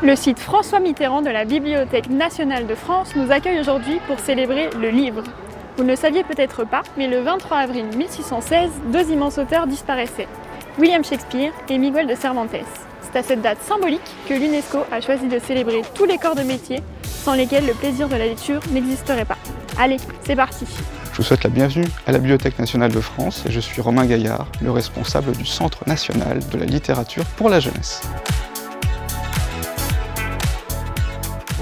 Le site François Mitterrand de la Bibliothèque nationale de France nous accueille aujourd'hui pour célébrer le livre. Vous ne le saviez peut-être pas, mais le 23 avril 1616, deux immenses auteurs disparaissaient, William Shakespeare et Miguel de Cervantes. C'est à cette date symbolique que l'UNESCO a choisi de célébrer tous les corps de métier sans lesquels le plaisir de la lecture n'existerait pas. Allez, c'est parti! Je vous souhaite la bienvenue à la Bibliothèque nationale de France et je suis Romain Gaillard, le responsable du Centre national de la littérature pour la jeunesse.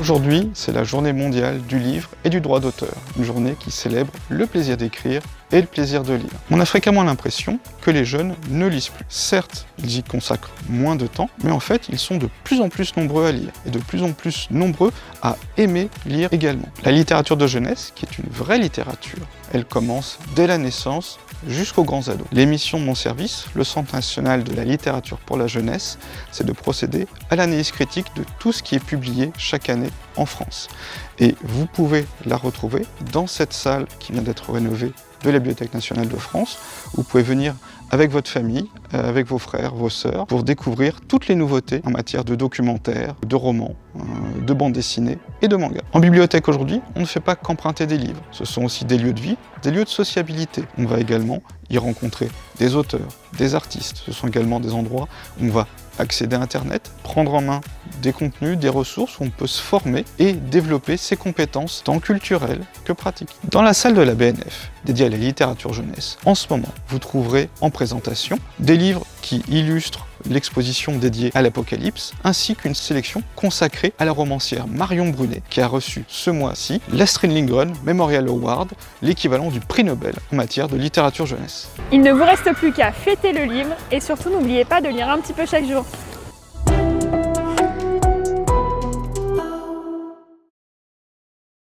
Aujourd'hui, c'est la journée mondiale du livre et du droit d'auteur, une journée qui célèbre le plaisir d'écrire et le plaisir de lire. On a fréquemment l'impression que les jeunes ne lisent plus. Certes, ils y consacrent moins de temps, mais en fait, ils sont de plus en plus nombreux à lire et de plus en plus nombreux à aimer lire également. La littérature de jeunesse, qui est une vraie littérature, elle commence dès la naissance jusqu'aux grands ados. L'émission Mon Service, le Centre national de la littérature pour la jeunesse, c'est de procéder à l'analyse critique de tout ce qui est publié chaque année en France. Et vous pouvez la retrouver dans cette salle qui vient d'être rénovée de la Bibliothèque nationale de France. Vous pouvez venir avec votre famille, avec vos frères, vos sœurs, pour découvrir toutes les nouveautés en matière de documentaires, de romans, de bandes dessinées et de mangas. En bibliothèque aujourd'hui, on ne fait pas qu'emprunter des livres. Ce sont aussi des lieux de vie, des lieux de sociabilité. On va également y rencontrer des auteurs, des artistes. Ce sont également des endroits où on va accéder à Internet, prendre en main des contenus, des ressources où on peut se former et développer ses compétences tant culturelles que pratiques. Dans la salle de la BNF, dédiée à la littérature jeunesse, en ce moment, vous trouverez en présentation des livres qui illustrent l'exposition dédiée à l'Apocalypse, ainsi qu'une sélection consacrée à la romancière Marion Brunet, qui a reçu ce mois-ci l'Astrid Lindgren Memorial Award, l'équivalent du prix Nobel en matière de littérature jeunesse. Il ne vous reste plus qu'à fêter le livre et surtout n'oubliez pas de lire un petit peu chaque jour.